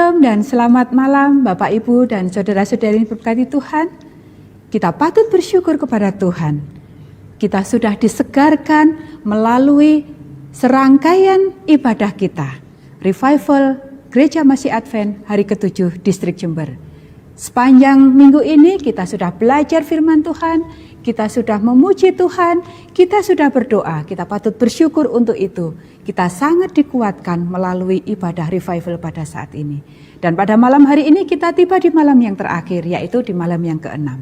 Shalom dan selamat malam Bapak Ibu dan saudara-saudari yang diberkati Tuhan. Kita patut bersyukur kepada Tuhan. Kita sudah disegarkan melalui serangkaian ibadah kita. Revival Gereja Masih Advent hari ke-7 Distrik Jember. Sepanjang minggu ini kita sudah belajar firman Tuhan, kita sudah memuji Tuhan, kita sudah berdoa, kita patut bersyukur untuk itu. Kita sangat dikuatkan melalui ibadah revival pada saat ini. Dan pada malam hari ini kita tiba di malam yang terakhir, yaitu di malam yang ke-6.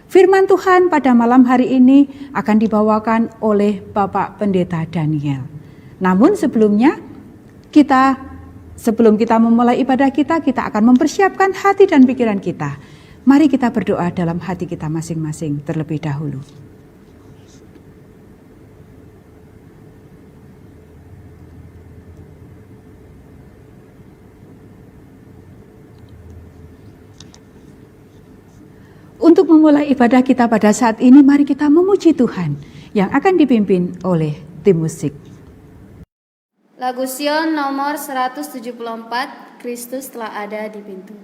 Firman Tuhan pada malam hari ini akan dibawakan oleh Bapak Pendeta Daniel. Namun sebelum kita memulai ibadah kita akan mempersiapkan hati dan pikiran kita. Mari kita berdoa dalam hati kita masing-masing terlebih dahulu. Untuk memulai ibadah kita pada saat ini, mari kita memuji Tuhan yang akan dipimpin oleh tim musik. Lagu Sion nomor 174, Kristus telah ada di pintu.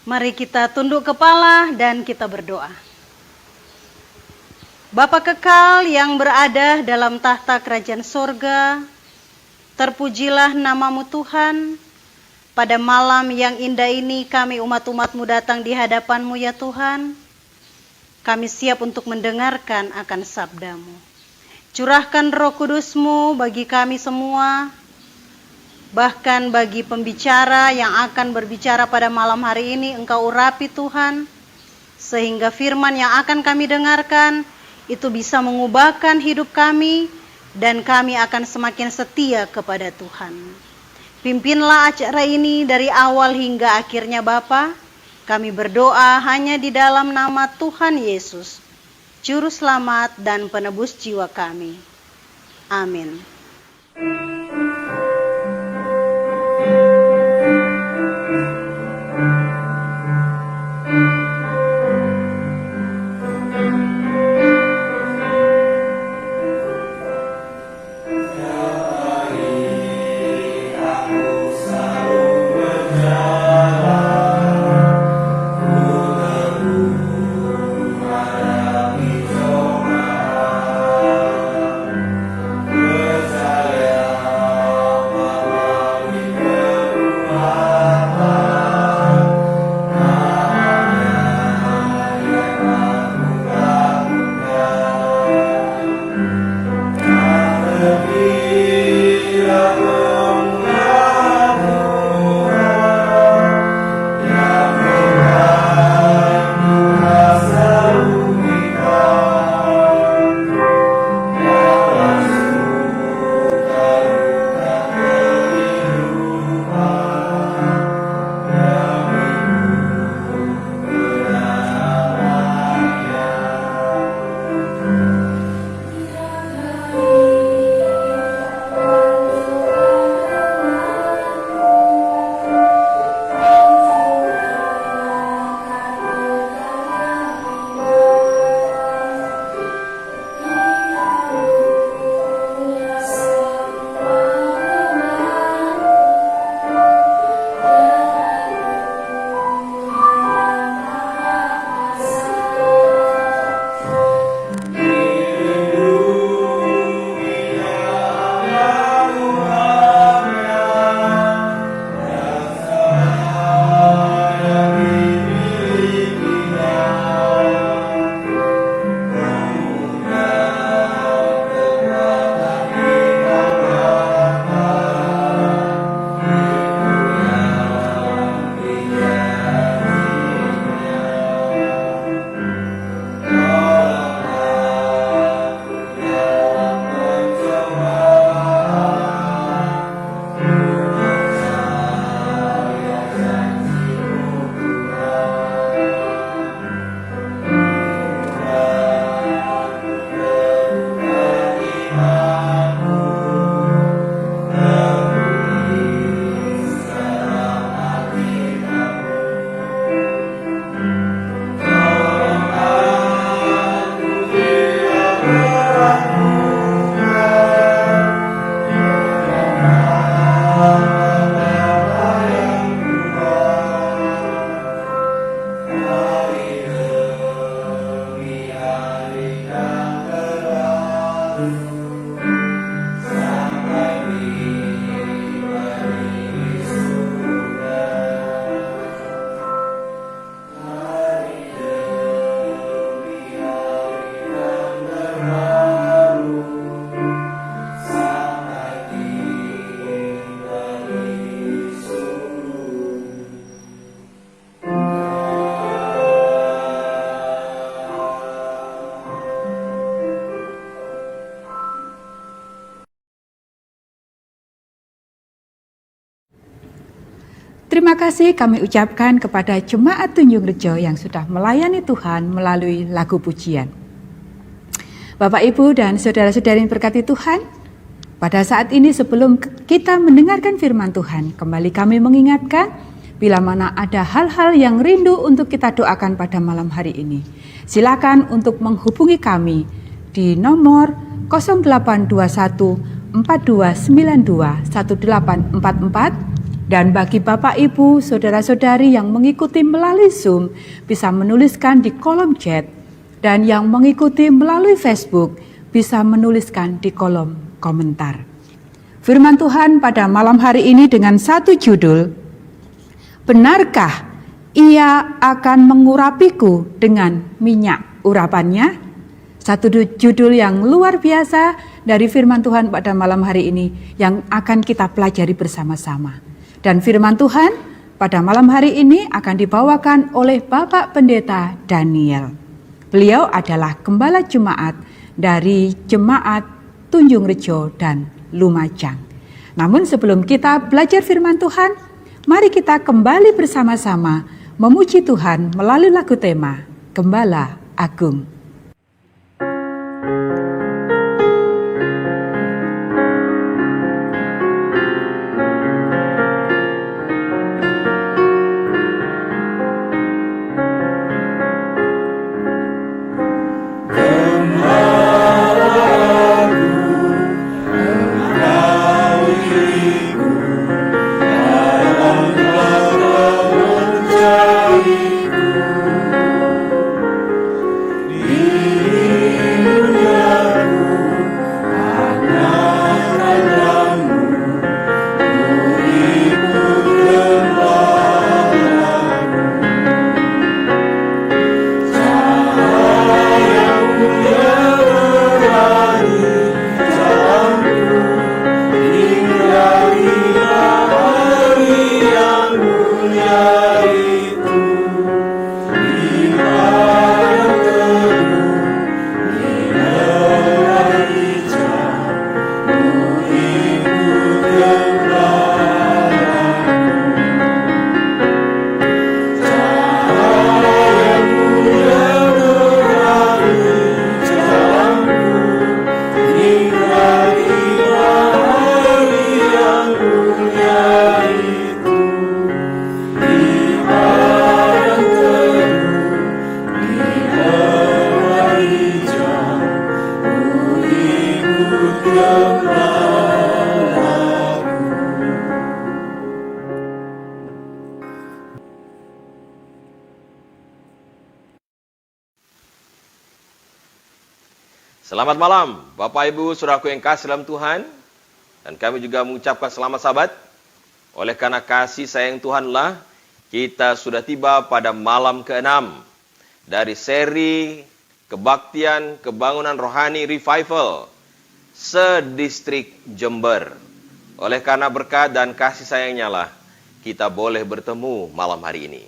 Mari kita tunduk kepala dan kita berdoa. Bapa kekal yang berada dalam tahta kerajaan sorga, terpujilah namamu Tuhan. Pada malam yang indah ini kami umat-umatmu datang di hadapanmu ya Tuhan. Kami siap untuk mendengarkan akan sabdamu. Curahkan Roh Kudusmu bagi kami semua, bahkan bagi pembicara yang akan berbicara pada malam hari ini, Engkau urapi Tuhan, sehingga firman yang akan kami dengarkan itu bisa mengubahkan hidup kami, dan kami akan semakin setia kepada Tuhan. Pimpinlah acara ini dari awal hingga akhirnya Bapa. Kami berdoa hanya di dalam nama Tuhan Yesus, Juru Selamat dan Penebus jiwa kami. Amin. terima kasih kami ucapkan kepada Jemaat Tunjung Rejo yang sudah melayani Tuhan melalui lagu pujian. Bapak, Ibu, dan saudara-saudari yang berkati Tuhan, pada saat ini sebelum kita mendengarkan firman Tuhan, kembali kami mengingatkan bila mana ada hal-hal yang rindu untuk kita doakan pada malam hari ini. Silakan untuk menghubungi kami di nomor 0821 4292 1844, dan bagi Bapak, Ibu, saudara-saudari yang mengikuti melalui Zoom bisa menuliskan di kolom chat, dan yang mengikuti melalui Facebook bisa menuliskan di kolom komentar. Firman Tuhan pada malam hari ini dengan satu judul, benarkah Ia akan mengurapiku dengan minyak urapannya? Satu judul yang luar biasa dari firman Tuhan pada malam hari ini yang akan kita pelajari bersama-sama. Dan firman Tuhan pada malam hari ini akan dibawakan oleh Bapak Pendeta Daniel. Beliau adalah Gembala Jemaat dari Jemaat Tunjung Rejo dan Lumajang. Namun sebelum kita belajar firman Tuhan, mari kita kembali bersama-sama memuji Tuhan melalui lagu tema Gembala Agung. Selamat malam, Bapak Ibu, Saudaraku yang kasih dalam Tuhan. Dan kami juga mengucapkan selamat sahabat. Oleh karena kasih sayang Tuhanlah, kita sudah tiba pada malam ke-6 dari seri kebaktian kebangunan rohani revival sedistrik Jember. Oleh karena berkat dan kasih sayangnya lah, kita boleh bertemu malam hari ini.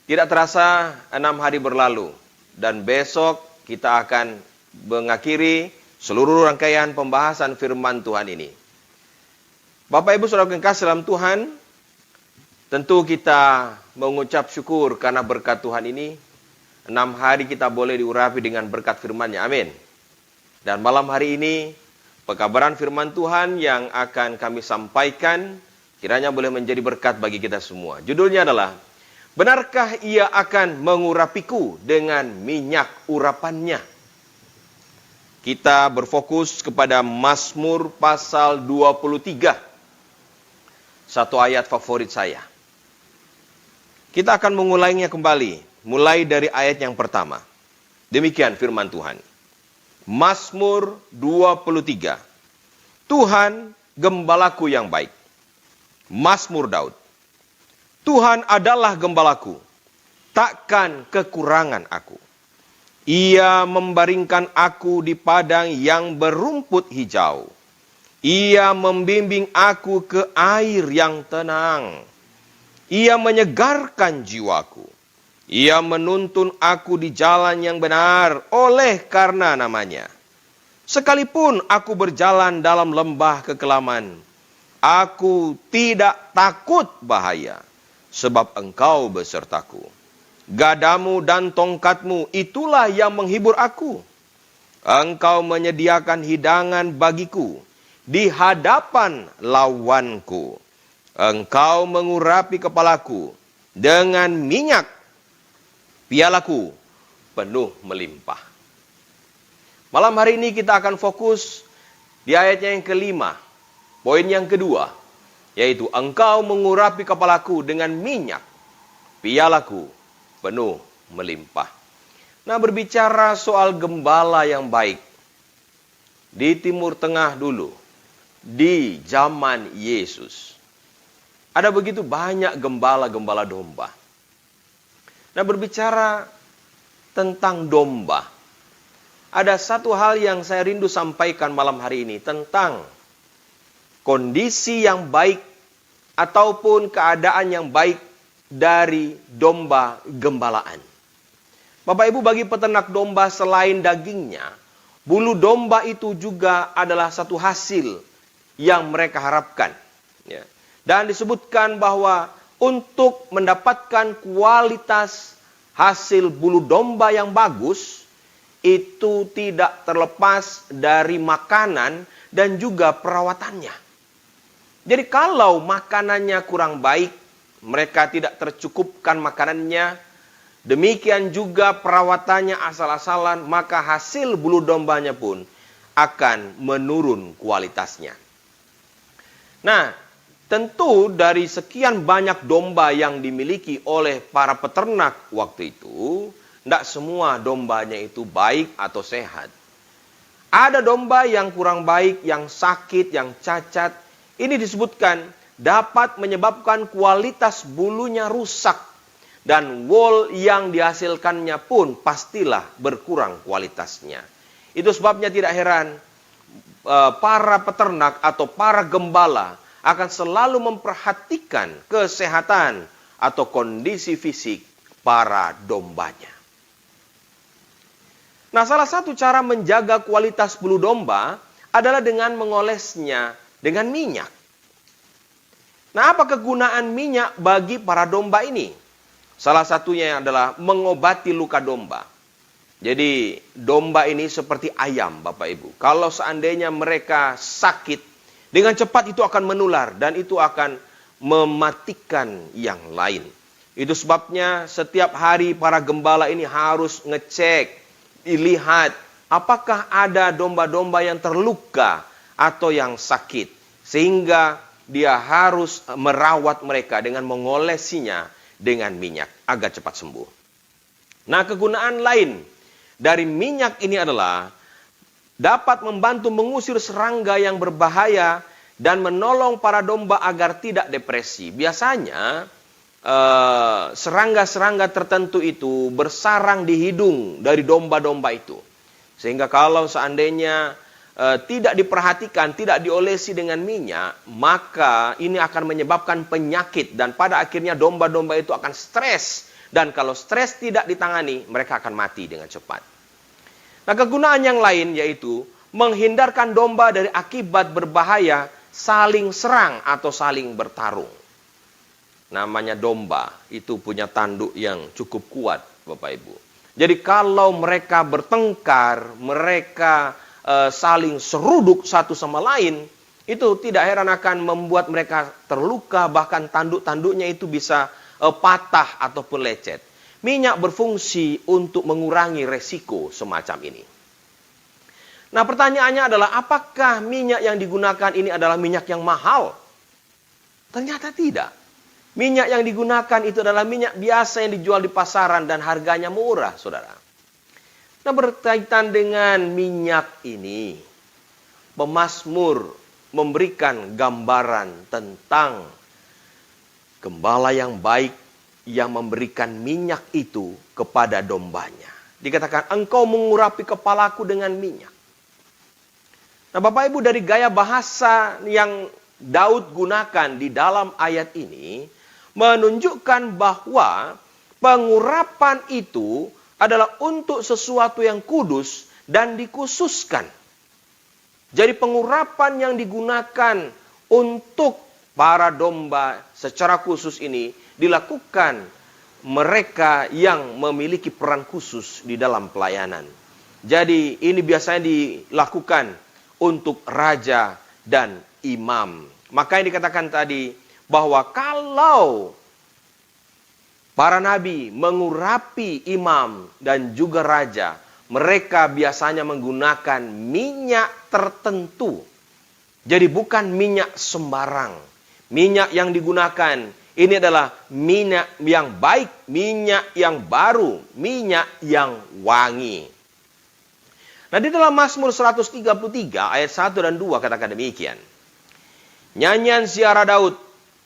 Tidak terasa 6 hari berlalu, dan besok kita akan mengakhiri seluruh rangkaian pembahasan firman Tuhan ini. Bapak Ibu Saudara yang kasih dalam Tuhan, tentu kita mengucap syukur karena berkat Tuhan ini. 6 hari kita boleh diurapi dengan berkat firman-Nya. Amin. Dan malam hari ini, pekabaran firman Tuhan yang akan kami sampaikan kiranya boleh menjadi berkat bagi kita semua. Judulnya adalah, benarkah Ia akan mengurapiku dengan minyak urapannya? Kita berfokus kepada Mazmur pasal 23. Satu ayat favorit saya. Kita akan mengulainya kembali, mulai dari ayat yang pertama. Demikian firman Tuhan. Mazmur 23. Tuhan gembalaku yang baik. Mazmur Daud. Tuhan adalah gembalaku, takkan kekurangan aku. Ia membaringkan aku di padang yang berumput hijau. Ia membimbing aku ke air yang tenang. Ia menyegarkan jiwaku. Ia menuntun aku di jalan yang benar oleh karena namanya. Sekalipun aku berjalan dalam lembah kekelaman, Aku tidak takut bahaya, sebab Engkau besertaku. Gadamu dan tongkatmu itulah yang menghibur aku. Engkau menyediakan hidangan bagiku di hadapan lawanku. Engkau mengurapi kepalaku dengan minyak, pialaku penuh melimpah. Malam hari ini kita akan fokus di ayatnya yang kelima. Poin yang kedua, yaitu Engkau mengurapi kepalaku dengan minyak, pialaku penuh melimpah. Nah, berbicara soal gembala yang baik, di Timur Tengah dulu, di zaman Yesus, ada begitu banyak gembala-gembala domba. Nah, berbicara tentang domba, ada satu hal yang saya rindu sampaikan malam hari ini tentang kondisi yang baik ataupun keadaan yang baik dari domba gembalaan. Bapak Ibu, bagi peternak domba selain dagingnya, bulu domba itu juga adalah satu hasil yang mereka harapkan. Ya. Dan disebutkan bahwa untuk mendapatkan kualitas hasil bulu domba yang bagus, itu tidak terlepas dari makanan dan juga perawatannya. Jadi kalau makanannya kurang baik, mereka tidak tercukupkan makanannya, demikian juga perawatannya asal-asalan, maka hasil bulu dombanya pun akan menurun kualitasnya. Nah, tentu dari sekian banyak domba yang dimiliki oleh para peternak waktu itu, tidak semua dombanya itu baik atau sehat. Ada domba yang kurang baik, yang sakit, yang cacat. Ini disebutkan dapat menyebabkan kualitas bulunya rusak. Dan wool yang dihasilkannya pun pastilah berkurang kualitasnya. Itu sebabnya tidak heran para peternak atau para gembala akan selalu memperhatikan kesehatan atau kondisi fisik para dombanya. Nah, salah satu cara menjaga kualitas bulu domba adalah dengan mengolesnya dengan minyak. Nah, apa kegunaan minyak bagi para domba ini? Salah satunya adalah mengobati luka domba. Jadi, domba ini seperti ayam, Bapak Ibu. Kalau seandainya mereka sakit, dengan cepat itu akan menular dan itu akan mematikan yang lain. Itu sebabnya setiap hari para gembala ini harus ngecek, dilihat apakah ada domba-domba yang terluka atau yang sakit, sehingga dia harus merawat mereka dengan mengolesinya dengan minyak agar cepat sembuh. Nah, kegunaan lain dari minyak ini adalah dapat membantu mengusir serangga yang berbahaya dan menolong para domba agar tidak depresi. Biasanya serangga-serangga tertentu itu bersarang di hidung dari domba-domba itu. Sehingga kalau seandainya tidak diperhatikan, tidak diolesi dengan minyak, maka ini akan menyebabkan penyakit dan pada akhirnya domba-domba itu akan stres. Dan kalau stres tidak ditangani, mereka akan mati dengan cepat. Nah, kegunaan yang lain yaitu menghindarkan domba dari akibat berbahaya saling serang atau saling bertarung. Namanya domba itu punya tanduk yang cukup kuat, Bapak Ibu. Jadi kalau mereka bertengkar, mereka saling seruduk satu sama lain, itu tidak heran akan membuat mereka terluka, bahkan tanduk-tanduknya itu bisa patah ataupun lecet. Minyak berfungsi untuk mengurangi resiko semacam ini. Nah, pertanyaannya adalah apakah minyak yang digunakan ini adalah minyak yang mahal? Ternyata tidak. Minyak yang digunakan itu adalah minyak biasa yang dijual di pasaran dan harganya murah, saudara. Nah, berkaitan dengan minyak ini, pemazmur memberikan gambaran tentang gembala yang baik yang memberikan minyak itu kepada dombanya. Dikatakan, engkau mengurapi kepalaku dengan minyak. Nah, Bapak Ibu, dari gaya bahasa yang Daud gunakan di dalam ayat ini, menunjukkan bahwa pengurapan itu adalah untuk sesuatu yang kudus dan dikhususkan. Jadi pengurapan yang digunakan untuk para domba secara khusus ini dilakukan mereka yang memiliki peran khusus di dalam pelayanan. Jadi ini biasanya dilakukan untuk raja dan imam. Maka yang dikatakan tadi bahwa kalau para nabi mengurapi imam dan juga raja, mereka biasanya menggunakan minyak tertentu. Jadi bukan minyak sembarang. Minyak yang digunakan ini adalah minyak yang baik, minyak yang baru, minyak yang wangi. Nah, di dalam Mazmur 133 ayat 1 dan 2 katakan demikian. Nyanyian ziarah Daud,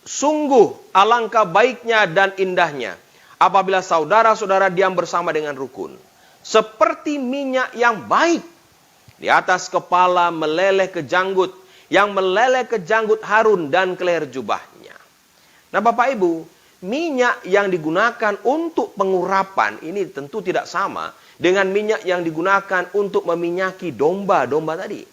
sungguh alangkah baiknya dan indahnya apabila saudara-saudara diam bersama dengan rukun. Seperti minyak yang baik di atas kepala meleleh ke janggut, yang meleleh ke janggut Harun dan ke leher jubahnya. Nah, Bapak Ibu, minyak yang digunakan untuk pengurapan ini tentu tidak sama dengan minyak yang digunakan untuk meminyaki domba-domba tadi.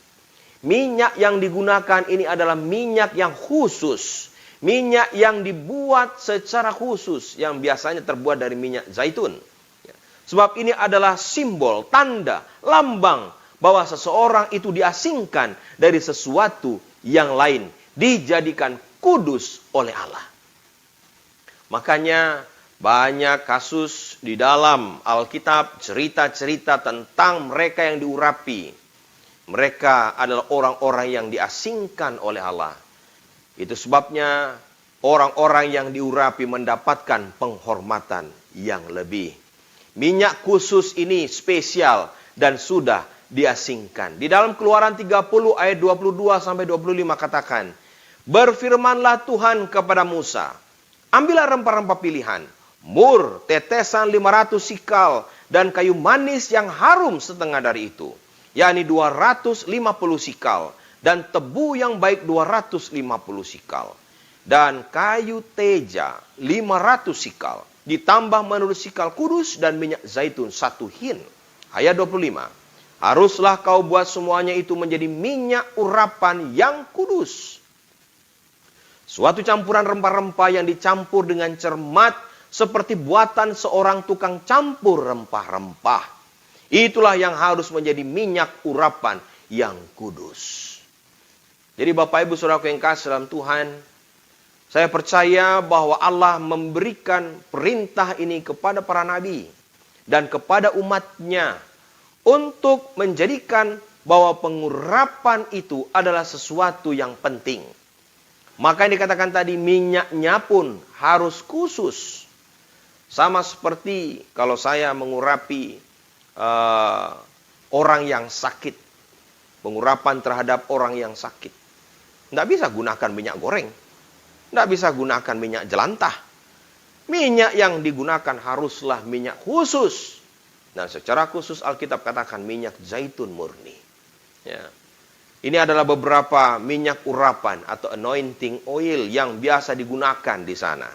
Minyak yang digunakan ini adalah minyak yang khusus, minyak yang dibuat secara khusus, yang biasanya terbuat dari minyak zaitun. Sebab ini adalah simbol, tanda, lambang bahwa seseorang itu diasingkan dari sesuatu yang lain, dijadikan kudus oleh Allah. Makanya banyak kasus di dalam Alkitab, cerita-cerita tentang mereka yang diurapi. Mereka adalah orang-orang yang diasingkan oleh Allah. Itu sebabnya orang-orang yang diurapi mendapatkan penghormatan yang lebih. Minyak khusus ini spesial dan sudah diasingkan. Di dalam Keluaran 30 ayat 22 sampai 25 katakan, berfirmanlah Tuhan kepada Musa, ambillah rempah-rempah pilihan, mur, tetesan 500 sikal, dan kayu manis yang harum setengah dari itu, yakni 250 sikal, dan tebu yang baik 250 sikal, dan kayu teja 500 sikal, ditambah menurut sikal kudus dan minyak zaitun 1 hin. Ayat 25. Haruslah kau buat semuanya itu menjadi minyak urapan yang kudus. Suatu campuran rempah-rempah yang dicampur dengan cermat seperti buatan seorang tukang campur rempah-rempah. Itulah yang harus menjadi minyak urapan yang kudus. Jadi Bapak Ibu Saudaraku yang kasih dalam Tuhan, saya percaya bahwa Allah memberikan perintah ini kepada para nabi dan kepada umatnya untuk menjadikan bahwa pengurapan itu adalah sesuatu yang penting. Maka yang dikatakan tadi, minyaknya pun harus khusus. Sama seperti kalau saya mengurapi orang yang sakit. Pengurapan terhadap orang yang sakit. Tidak bisa gunakan minyak goreng. Tidak bisa gunakan minyak jelantah. Minyak yang digunakan haruslah minyak khusus. Nah, secara khusus Alkitab katakan minyak zaitun murni. Ya. Ini adalah beberapa minyak urapan atau anointing oil yang biasa digunakan di sana.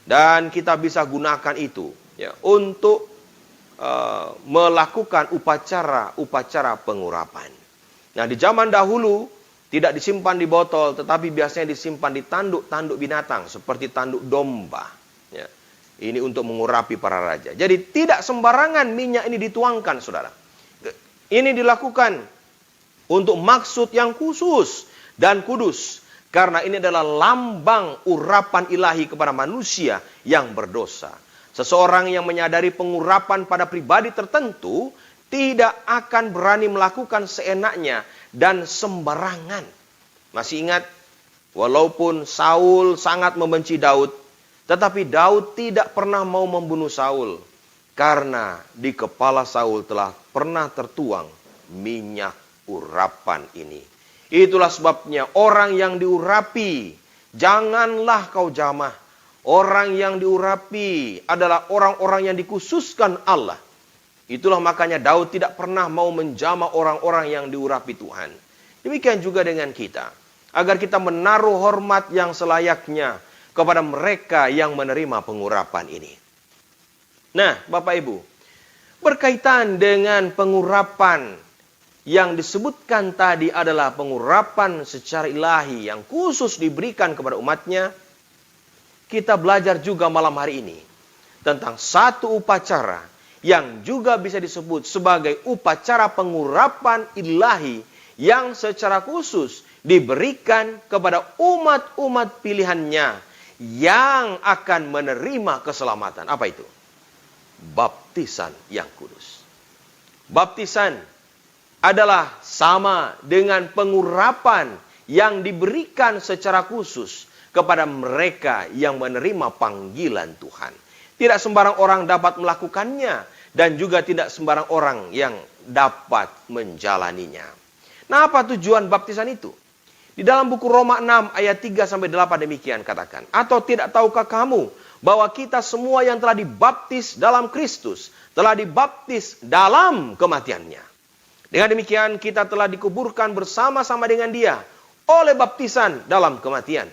Dan kita bisa gunakan itu ya, untuk melakukan upacara pengurapan. Nah, di zaman dahulu tidak disimpan di botol, tetapi biasanya disimpan di tanduk-tanduk binatang seperti tanduk domba. Ya. Ini untuk mengurapi para raja. Jadi tidak sembarangan minyak ini dituangkan, saudara. Ini dilakukan untuk maksud yang khusus dan kudus. Karena ini adalah lambang urapan ilahi kepada manusia yang berdosa. Seseorang yang menyadari pengurapan pada pribadi tertentu tidak akan berani melakukan seenaknya dan sembarangan. Masih ingat, walaupun Saul sangat membenci Daud, tetapi Daud tidak pernah mau membunuh Saul. Karena di kepala Saul telah pernah tertuang minyak urapan ini. Itulah sebabnya orang yang diurapi, janganlah kau jamah. Orang yang diurapi adalah orang-orang yang dikhususkan Allah. Itulah makanya Daud tidak pernah mau menjamah orang-orang yang diurapi Tuhan. Demikian juga dengan kita. Agar kita menaruh hormat yang selayaknya kepada mereka yang menerima pengurapan ini. Nah, Bapak Ibu, berkaitan dengan pengurapan yang disebutkan tadi adalah pengurapan secara ilahi yang khusus diberikan kepada umatnya, kita belajar juga malam hari ini tentang satu upacara yang juga bisa disebut sebagai upacara pengurapan ilahi yang secara khusus diberikan kepada umat-umat pilihannya yang akan menerima keselamatan. Apa itu? Baptisan yang kudus. Baptisan adalah sama dengan pengurapan yang diberikan secara khusus kepada mereka yang menerima panggilan Tuhan. Tidak sembarang orang dapat melakukannya dan juga tidak sembarang orang yang dapat menjalaninya. Nah, apa tujuan baptisan itu? Di dalam buku Roma 6 ayat 3-8 demikian katakan. Atau tidak tahukah kamu bahwa kita semua yang telah dibaptis dalam Kristus telah dibaptis dalam kematiannya. Dengan demikian kita telah dikuburkan bersama-sama dengan Dia oleh baptisan dalam kematian.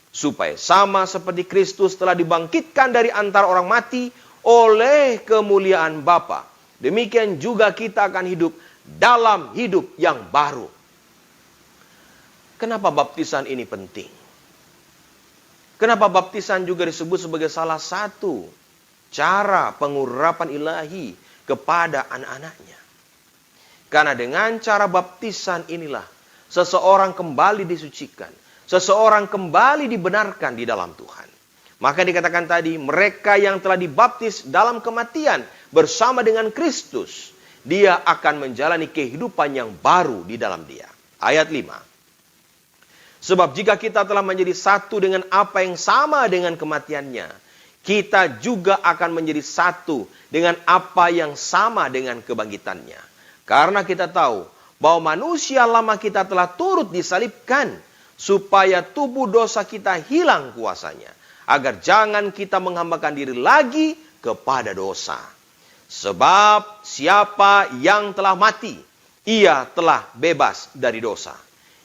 Supaya sama seperti Kristus telah dibangkitkan dari antara orang mati oleh kemuliaan Bapa. Demikian juga kita akan hidup dalam hidup yang baru. Kenapa baptisan ini penting? Kenapa baptisan juga disebut sebagai salah satu cara pengurapan ilahi kepada anak-anaknya? Karena dengan cara baptisan inilah seseorang kembali disucikan. Seseorang kembali dibenarkan di dalam Tuhan. Maka dikatakan tadi, mereka yang telah dibaptis dalam kematian bersama dengan Kristus, dia akan menjalani kehidupan yang baru di dalam Dia. Ayat 5. Sebab jika kita telah menjadi satu dengan apa yang sama dengan kematiannya, kita juga akan menjadi satu dengan apa yang sama dengan kebangkitannya. Karena kita tahu bahwa manusia lama kita telah turut disalibkan, supaya tubuh dosa kita hilang kuasanya, agar jangan kita menghambakan diri lagi kepada dosa. Sebab siapa yang telah mati, ia telah bebas dari dosa.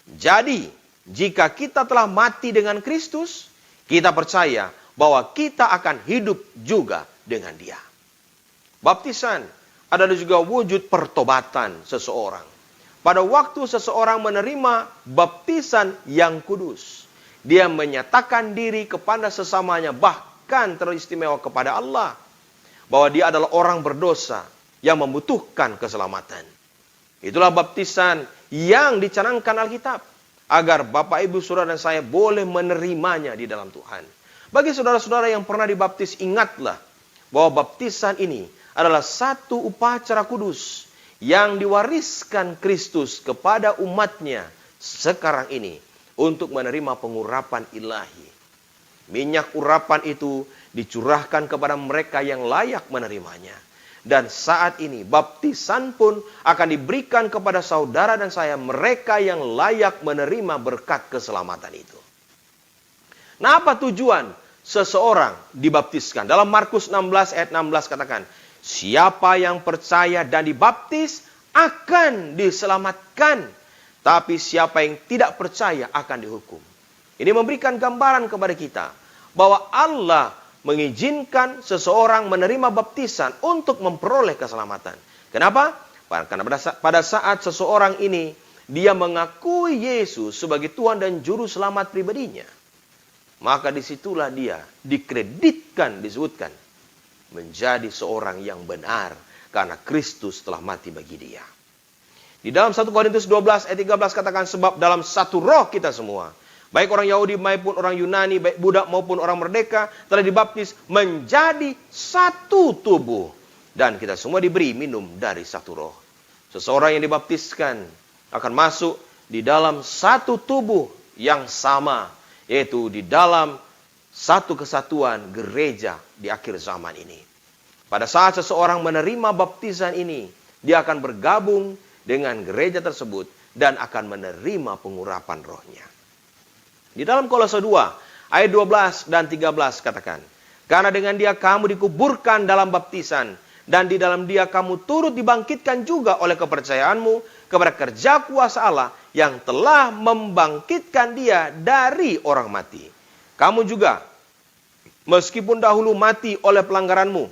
Jadi, jika kita telah mati dengan Kristus, kita percaya bahwa kita akan hidup juga dengan Dia. Baptisan adalah juga wujud pertobatan seseorang. Pada waktu seseorang menerima baptisan yang kudus, dia menyatakan diri kepada sesamanya, bahkan teristimewa kepada Allah, bahwa dia adalah orang berdosa yang membutuhkan keselamatan. Itulah baptisan yang dicanangkan Alkitab, agar Bapak, Ibu, Saudara, dan saya boleh menerimanya di dalam Tuhan. Bagi saudara-saudara yang pernah dibaptis, ingatlah bahwa baptisan ini adalah satu upacara kudus yang diwariskan Kristus kepada umatnya sekarang ini untuk menerima pengurapan ilahi. Minyak urapan itu dicurahkan kepada mereka yang layak menerimanya. Dan saat ini baptisan pun akan diberikan kepada saudara dan saya, mereka yang layak menerima berkat keselamatan itu. Nah, apa tujuan seseorang dibaptiskan? Dalam Markus 16 ayat 16 katakan, siapa yang percaya dan dibaptis akan diselamatkan, tapi siapa yang tidak percaya akan dihukum. Ini memberikan gambaran kepada kita bahwa Allah mengizinkan seseorang menerima baptisan untuk memperoleh keselamatan. Kenapa? Karena pada saat seseorang ini dia mengakui Yesus sebagai Tuhan dan Juru Selamat pribadinya, maka disitulah dia dikreditkan, disebutkan menjadi seorang yang benar karena Kristus telah mati bagi dia. Di dalam 1 Korintus 12 ayat 13 katakan, sebab dalam satu roh kita semua, baik orang Yahudi maupun orang Yunani, baik budak maupun orang merdeka, telah dibaptis menjadi satu tubuh, dan kita semua diberi minum dari satu roh. Seseorang yang dibaptiskan akan masuk di dalam satu tubuh yang sama, yaitu di dalam satu kesatuan gereja di akhir zaman ini. Pada saat seseorang menerima baptisan ini, dia akan bergabung dengan gereja tersebut dan akan menerima pengurapan rohnya. Di dalam Kolose 2 ayat 12 dan 13 katakan, karena dengan dia kamu dikuburkan dalam baptisan, dan di dalam dia kamu turut dibangkitkan juga oleh kepercayaanmu kepada kerja kuasa Allah yang telah membangkitkan dia dari orang mati. Kamu juga, meskipun dahulu mati oleh pelanggaranmu,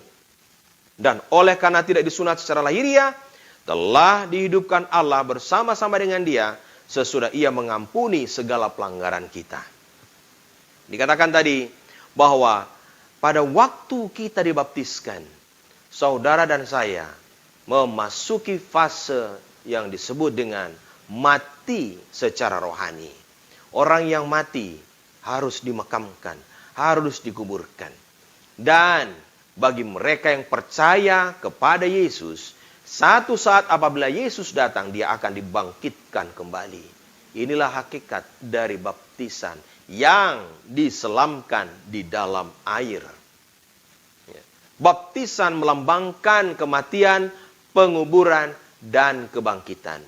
dan oleh karena tidak disunat secara lahiriah, telah dihidupkan Allah bersama-sama dengan Dia sesudah Ia mengampuni segala pelanggaran kita. Dikatakan tadi bahwa pada waktu kita dibaptiskan, saudara dan saya memasuki fase yang disebut dengan mati secara rohani. Orang yang mati harus dimakamkan, harus dikuburkan. Dan bagi mereka yang percaya kepada Yesus, satu saat apabila Yesus datang, Dia akan dibangkitkan kembali. Inilah hakikat dari baptisan yang diselamkan di dalam air. Baptisan melambangkan kematian, penguburan, dan kebangkitan.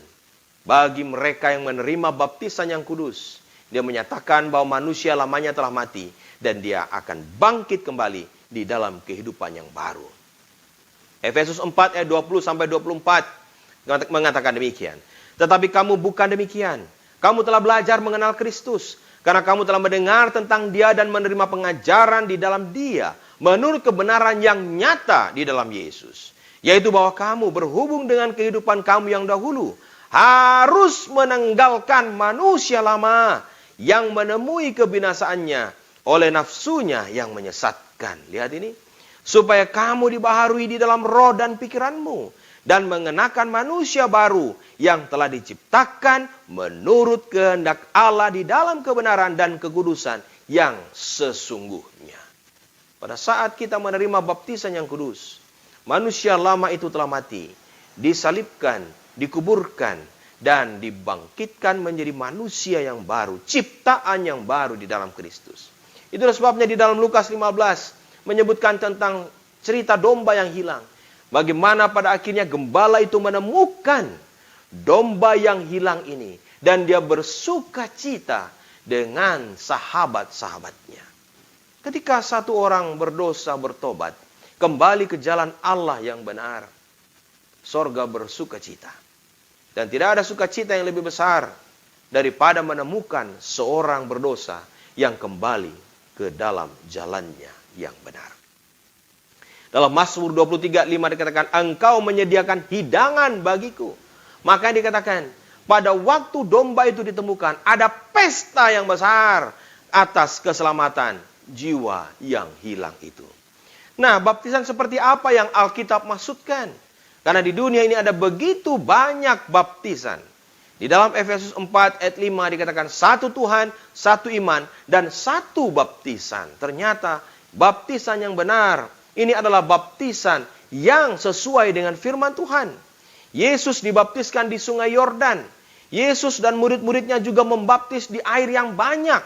Bagi mereka yang menerima baptisan yang kudus, Dia menyatakan bahwa manusia lamanya telah mati dan dia akan bangkit kembali di dalam kehidupan yang baru. Efesus 4 ayat 20-24 mengatakan demikian. Tetapi kamu bukan demikian. Kamu telah belajar mengenal Kristus karena kamu telah mendengar tentang Dia dan menerima pengajaran di dalam Dia menurut kebenaran yang nyata di dalam Yesus. Yaitu bahwa kamu berhubung dengan kehidupan kamu yang dahulu harus menanggalkan manusia lama yang menemui kebinasaannya oleh nafsunya yang menyesatkan. Lihat ini. Supaya kamu dibaharui di dalam roh dan pikiranmu. Dan mengenakan manusia baru yang telah diciptakan menurut kehendak Allah di dalam kebenaran dan kekudusan yang sesungguhnya. Pada saat kita menerima baptisan yang kudus, manusia lama itu telah mati, disalibkan, dikuburkan, dan dibangkitkan menjadi manusia yang baru, ciptaan yang baru di dalam Kristus. Itulah sebabnya di dalam Lukas 15 menyebutkan tentang cerita domba yang hilang. Bagaimana pada akhirnya gembala itu menemukan domba yang hilang ini. Dan dia bersuka cita dengan sahabat-sahabatnya. Ketika satu orang berdosa bertobat, kembali ke jalan Allah yang benar, sorga bersuka cita. Dan tidak ada sukacita yang lebih besar daripada menemukan seorang berdosa yang kembali ke dalam jalannya yang benar. Dalam Mazmur 23:5 dikatakan, engkau menyediakan hidangan bagiku. Maka dikatakan, pada waktu domba itu ditemukan, ada pesta yang besar atas keselamatan jiwa yang hilang itu. Nah, baptisan seperti apa yang Alkitab maksudkan? Karena di dunia ini ada begitu banyak baptisan. Di dalam Efesus 4 ayat 5 dikatakan satu Tuhan, satu iman, dan satu baptisan. Ternyata baptisan yang benar, ini adalah baptisan yang sesuai dengan firman Tuhan. Yesus dibaptiskan di sungai Yordan. Yesus dan murid-muridnya juga membaptis di air yang banyak.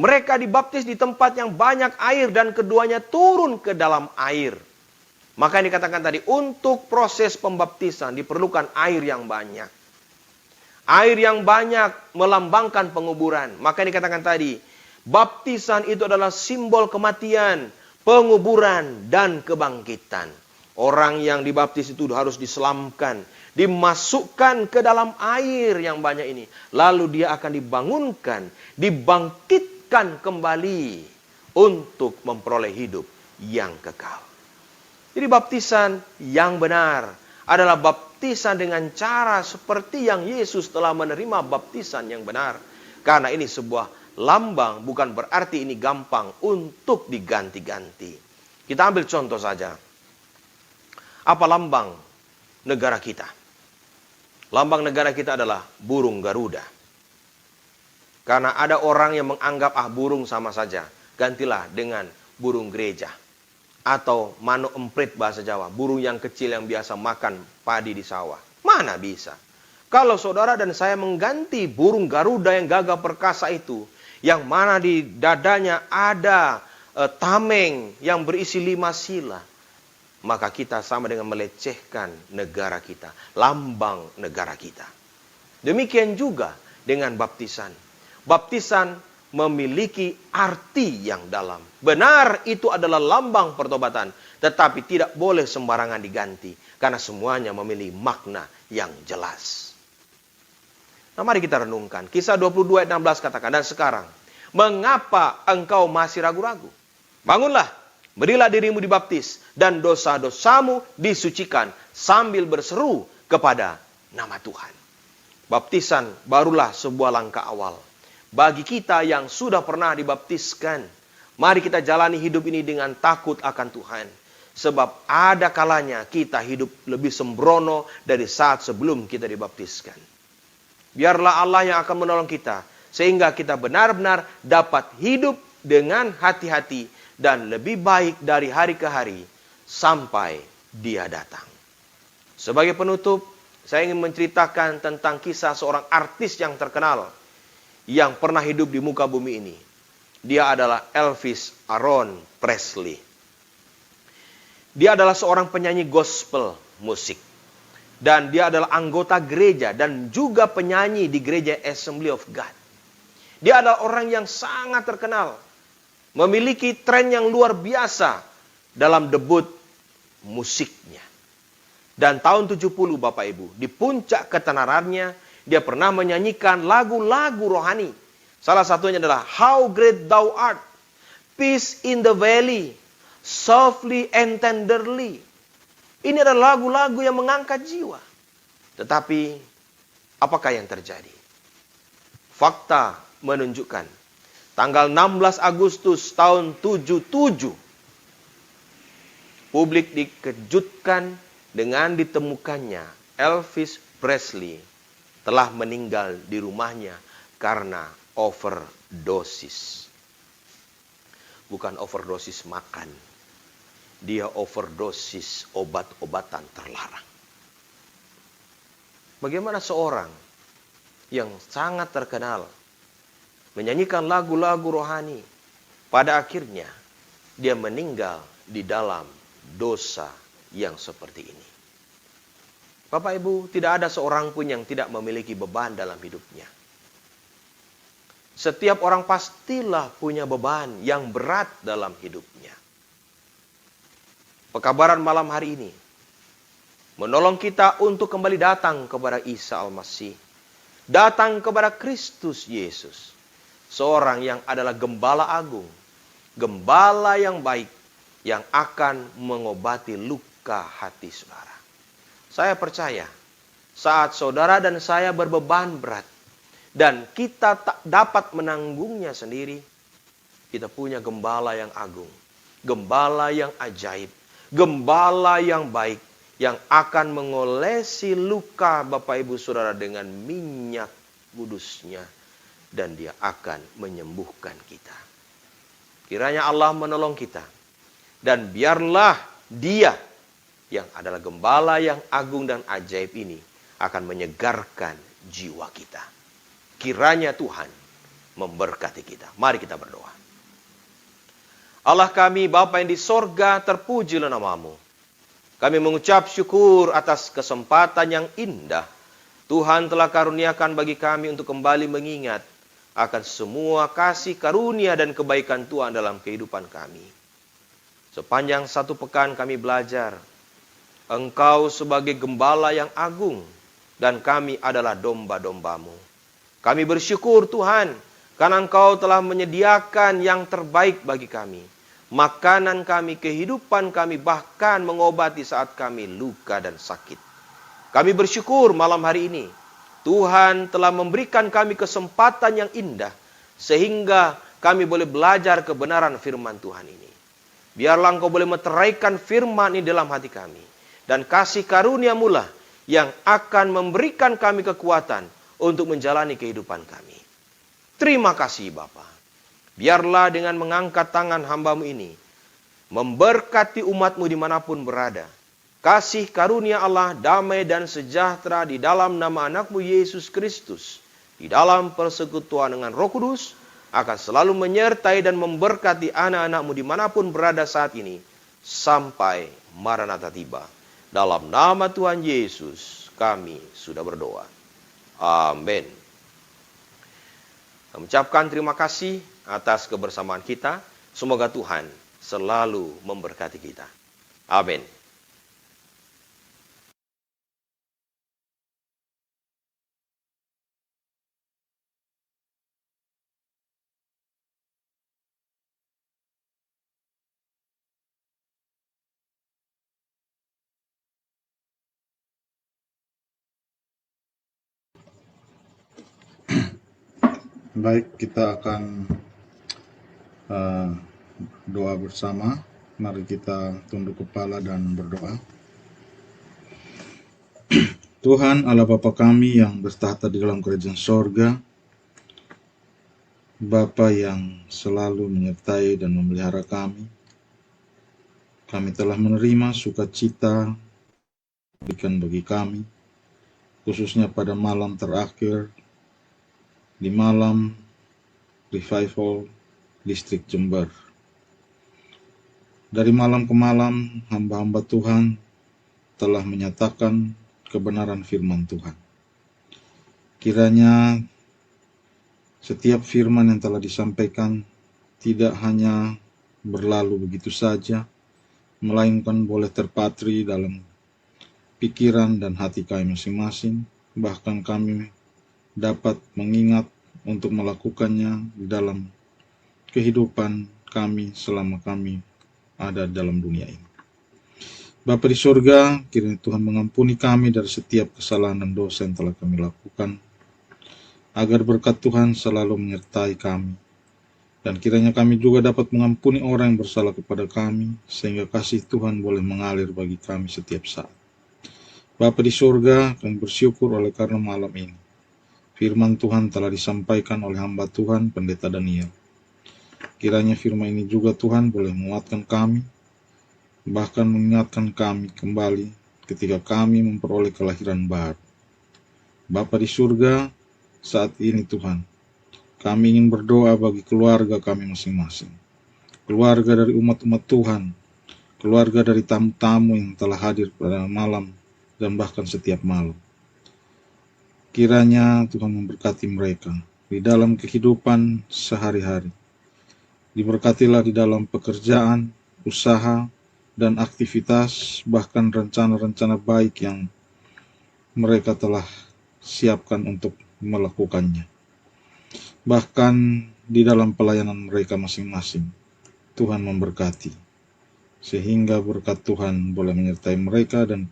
Mereka dibaptis di tempat yang banyak air dan keduanya turun ke dalam air. Maka dikatakan tadi, untuk proses pembaptisan diperlukan air yang banyak. Air yang banyak melambangkan penguburan. Maka dikatakan tadi, baptisan itu adalah simbol kematian, penguburan, dan kebangkitan. Orang yang dibaptis itu harus diselamkan, dimasukkan ke dalam air yang banyak ini. Lalu dia akan dibangunkan, dibangkitkan kembali untuk memperoleh hidup yang kekal. Jadi baptisan yang benar adalah baptisan dengan cara seperti yang Yesus telah menerima baptisan yang benar. Karena ini sebuah lambang, bukan berarti ini gampang untuk diganti-ganti. Kita ambil contoh saja. Apa lambang negara kita? Lambang negara kita adalah burung Garuda. Karena ada orang yang menganggap burung sama saja. Gantilah dengan burung gereja. Atau manuk emprit bahasa Jawa. Burung yang kecil yang biasa makan padi di sawah. Mana bisa? Kalau saudara dan saya mengganti burung Garuda yang gagah perkasa itu, yang mana di dadanya ada tameng yang berisi 5 sila, maka kita sama dengan melecehkan negara kita, lambang negara kita. Demikian juga dengan baptisan. Baptisan memiliki arti yang dalam. Benar, itu adalah lambang pertobatan, tetapi tidak boleh sembarangan diganti, karena semuanya memiliki makna yang jelas. Nah, mari kita renungkan. Kisah 22 ayat 16 katakan, dan sekarang, mengapa engkau masih ragu-ragu? Bangunlah, berilah dirimu dibaptis, dan dosa-dosamu disucikan, sambil berseru kepada nama Tuhan. Baptisan barulah sebuah langkah awal. Bagi kita yang sudah pernah dibaptiskan, mari kita jalani hidup ini dengan takut akan Tuhan. Sebab ada kalanya kita hidup lebih sembrono dari saat sebelum kita dibaptiskan. Biarlah Allah yang akan menolong kita, sehingga kita benar-benar dapat hidup dengan hati-hati dan lebih baik dari hari ke hari sampai Dia datang. Sebagai penutup, saya ingin menceritakan tentang kisah seorang artis yang terkenal yang pernah hidup di muka bumi ini. Dia adalah Elvis Aaron Presley. Dia adalah seorang penyanyi gospel musik. Dan dia adalah anggota gereja dan juga penyanyi di gereja Assembly of God. Dia adalah orang yang sangat terkenal. Memiliki tren yang luar biasa dalam debut musiknya. Dan tahun 70 Bapak Ibu, di puncak ketenarannya, dia pernah menyanyikan lagu-lagu rohani. Salah satunya adalah How Great Thou Art, Peace in the Valley, Softly and Tenderly. Ini adalah lagu-lagu yang mengangkat jiwa. Tetapi, apakah yang terjadi? Fakta menunjukkan, tanggal 16 Agustus tahun 77, publik dikejutkan dengan ditemukannya Elvis Presley telah meninggal di rumahnya karena overdosis. Bukan overdosis makan. Dia overdosis obat-obatan terlarang. Bagaimana seorang yang sangat terkenal menyanyikan lagu-lagu rohani, pada akhirnya dia meninggal di dalam dosa yang seperti ini. Bapak Ibu, tidak ada seorang pun yang tidak memiliki beban dalam hidupnya. Setiap orang pastilah punya beban yang berat dalam hidupnya. Pekabaran malam hari ini menolong kita untuk kembali datang kepada Isa Al-Masih. Datang kepada Kristus Yesus. Seorang yang adalah gembala agung. Gembala yang baik. Yang akan mengobati luka hati saudara. Saya percaya saat saudara dan saya berbeban berat dan kita tak dapat menanggungnya sendiri, kita punya gembala yang agung, gembala yang ajaib, gembala yang baik yang akan mengolesi luka Bapak Ibu Saudara dengan minyak kudusnya dan dia akan menyembuhkan kita. Kiranya Allah menolong kita dan biarlah Dia yang adalah gembala yang agung dan ajaib ini akan menyegarkan jiwa kita. Kiranya Tuhan memberkati kita. Mari kita berdoa. Allah kami, Bapa yang di sorga, terpujilah nama-Mu. Kami mengucap syukur atas kesempatan yang indah Tuhan telah karuniakan bagi kami untuk kembali mengingat akan semua kasih karunia dan kebaikan Tuhan dalam kehidupan kami. Sepanjang satu pekan kami belajar, Engkau sebagai gembala yang agung, dan kami adalah domba-domba-Mu. Kami bersyukur Tuhan, karena Engkau telah menyediakan yang terbaik bagi kami. Makanan kami, kehidupan kami, bahkan mengobati saat kami luka dan sakit. Kami bersyukur malam hari ini, Tuhan telah memberikan kami kesempatan yang indah, sehingga kami boleh belajar kebenaran firman Tuhan ini. Biarlah Engkau boleh meteraikan firman ini dalam hati kami. Dan kasih karunia-Mu lah yang akan memberikan kami kekuatan untuk menjalani kehidupan kami. Terima kasih Bapa. Biarlah dengan mengangkat tangan hamba-Mu ini, memberkati umat-Mu dimanapun berada. Kasih karunia Allah, damai dan sejahtera di dalam nama anak-Mu Yesus Kristus, di dalam persekutuan dengan Roh Kudus, akan selalu menyertai dan memberkati anak-anak-Mu dimanapun berada saat ini, sampai Maranatha tiba. Dalam nama Tuhan Yesus, kami sudah berdoa. Amin. Mengucapkan terima kasih atas kebersamaan kita. Semoga Tuhan selalu memberkati kita. Amin. Baik, kita akan doa bersama. Mari kita tunduk kepala dan berdoa. Tuhan Allah Bapa kami yang bertahta di dalam kerajaan sorga, Bapa yang selalu menyertai dan memelihara kami telah menerima sukacita berikan bagi kami, khususnya pada malam terakhir, di malam revival distrik Jember. Dari malam ke malam, hamba-hamba Tuhan telah menyatakan kebenaran firman Tuhan. Kiranya setiap firman yang telah disampaikan tidak hanya berlalu begitu saja, melainkan boleh terpatri dalam pikiran dan hati kami masing-masing, bahkan kami dapat mengingat untuk melakukannya di dalam kehidupan kami selama kami ada dalam dunia ini. Bapa di surga, kiranya Tuhan mengampuni kami dari setiap kesalahan dan dosa yang telah kami lakukan, agar berkat Tuhan selalu menyertai kami, dan kiranya kami juga dapat mengampuni orang yang bersalah kepada kami, sehingga kasih Tuhan boleh mengalir bagi kami setiap saat. Bapa di surga, kami bersyukur oleh karena malam ini firman Tuhan telah disampaikan oleh hamba Tuhan, Pendeta Daniel. Kiranya firman ini juga Tuhan boleh menguatkan kami, bahkan mengingatkan kami kembali ketika kami memperoleh kelahiran baru. Bapa di surga, saat ini Tuhan, kami ingin berdoa bagi keluarga kami masing-masing, keluarga dari umat-umat Tuhan, keluarga dari tamu-tamu yang telah hadir pada malam dan bahkan setiap malam. Kiranya Tuhan memberkati mereka di dalam kehidupan sehari-hari. Diberkatilah di dalam pekerjaan, usaha, dan aktivitas, bahkan rencana-rencana baik yang mereka telah siapkan untuk melakukannya. Bahkan di dalam pelayanan mereka masing-masing, Tuhan memberkati, sehingga berkat Tuhan boleh menyertai mereka dan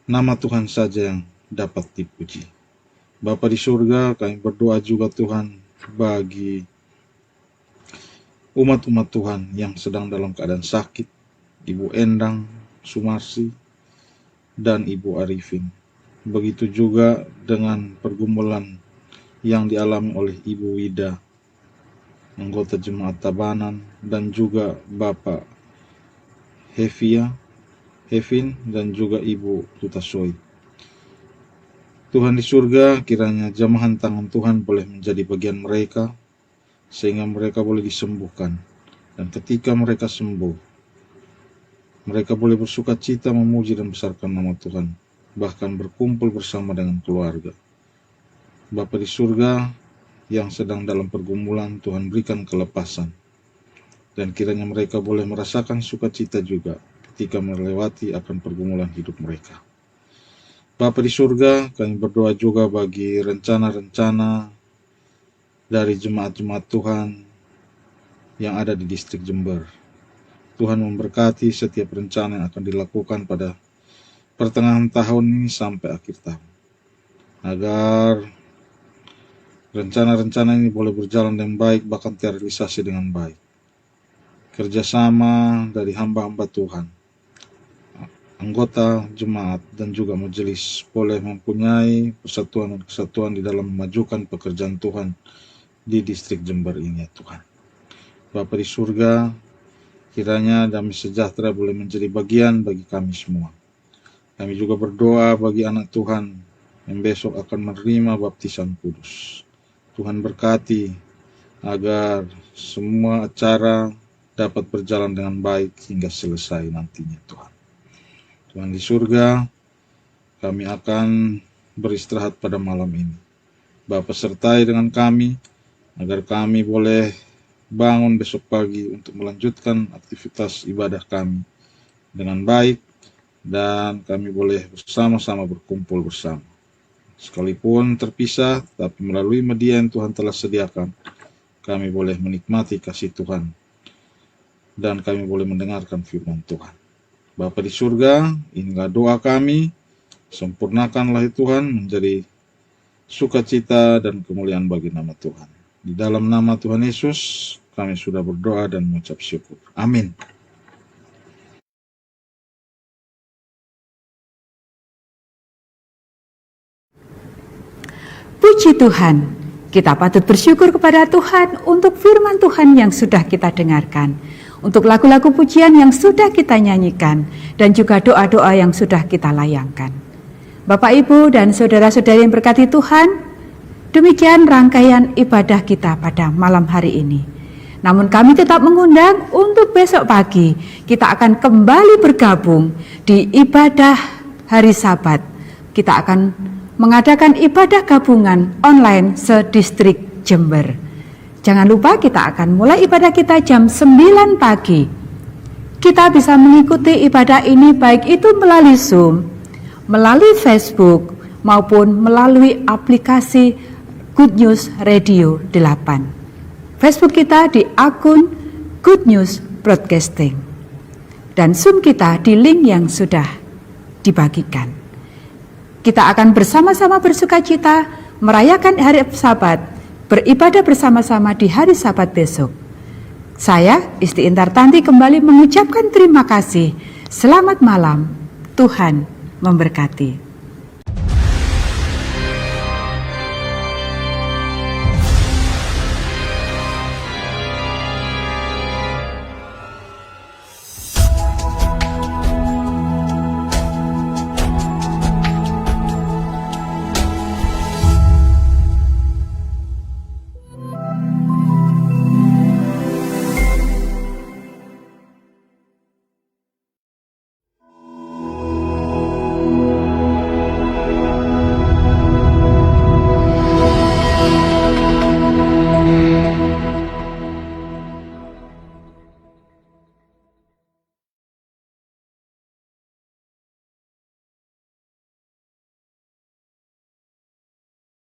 nama Tuhan saja yang dapat dipuji. Bapa di surga, kami berdoa juga Tuhan bagi umat-umat Tuhan yang sedang dalam keadaan sakit, Ibu Endang Sumarsi dan Ibu Arifin. Begitu juga dengan pergumulan yang dialami oleh Ibu Wida, anggota Jemaat Tabanan, dan juga Bapak Hevin, dan juga Ibu Tutasoi. Tuhan di surga, kiranya jamahan tangan Tuhan boleh menjadi bagian mereka, sehingga mereka boleh disembuhkan. Dan ketika mereka sembuh, mereka boleh bersuka cita memuji dan besarkan nama Tuhan, bahkan berkumpul bersama dengan keluarga. Bapa di surga, yang sedang dalam pergumulan, Tuhan berikan kelepasan. Dan kiranya mereka boleh merasakan sukacita juga ketika melewati akan pergumulan hidup mereka. Bapa di surga, kami berdoa juga bagi rencana-rencana dari jemaat-jemaat Tuhan yang ada di distrik Jember. Tuhan memberkati setiap rencana yang akan dilakukan pada pertengahan tahun ini sampai akhir tahun, agar rencana-rencana ini boleh berjalan dengan baik, bahkan terrealisasi dengan baik. Kerjasama dari hamba-hamba Tuhan, anggota jemaat dan juga majelis boleh mempunyai persatuan dan kesatuan di dalam memajukan pekerjaan Tuhan di distrik Jember ini, ya Tuhan. Bapa di surga, kiranya damai sejahtera boleh menjadi bagian bagi kami semua. Kami juga berdoa bagi anak Tuhan yang besok akan menerima baptisan kudus. Tuhan berkati agar semua acara dapat berjalan dengan baik hingga selesai nantinya, Tuhan. Tuhan di surga, kami akan beristirahat pada malam ini. Bapa sertai dengan kami, agar kami boleh bangun besok pagi untuk melanjutkan aktivitas ibadah kami dengan baik, dan kami boleh bersama-sama berkumpul bersama. Sekalipun terpisah, tapi melalui media yang Tuhan telah sediakan, kami boleh menikmati kasih Tuhan, dan kami boleh mendengarkan firman Tuhan. Bapa di surga, inilah doa kami, sempurnakanlah Tuhan menjadi sukacita dan kemuliaan bagi nama Tuhan. Di dalam nama Tuhan Yesus, kami sudah berdoa dan mengucap syukur. Amin. Puji Tuhan, kita patut bersyukur kepada Tuhan untuk firman Tuhan yang sudah kita dengarkan, untuk lagu-lagu pujian yang sudah kita nyanyikan, dan juga doa-doa yang sudah kita layangkan. Bapak, Ibu, dan saudara-saudari yang berkati Tuhan, demikian rangkaian ibadah kita pada malam hari ini. Namun kami tetap mengundang untuk besok pagi kita akan kembali bergabung di ibadah hari Sabat. Kita akan mengadakan ibadah gabungan online se-distrik Jember. Jangan lupa kita akan mulai ibadah kita jam 9 pagi. Kita bisa mengikuti ibadah ini baik itu melalui Zoom, melalui Facebook, maupun melalui aplikasi Good News Radio 8. Facebook kita di akun Good News Broadcasting. Dan Zoom kita di link yang sudah dibagikan. Kita akan bersama-sama bersukacita merayakan hari Sabat, beribadah bersama-sama di hari Sabat besok. Saya, Isti Intartanti, kembali mengucapkan terima kasih. Selamat malam, Tuhan memberkati.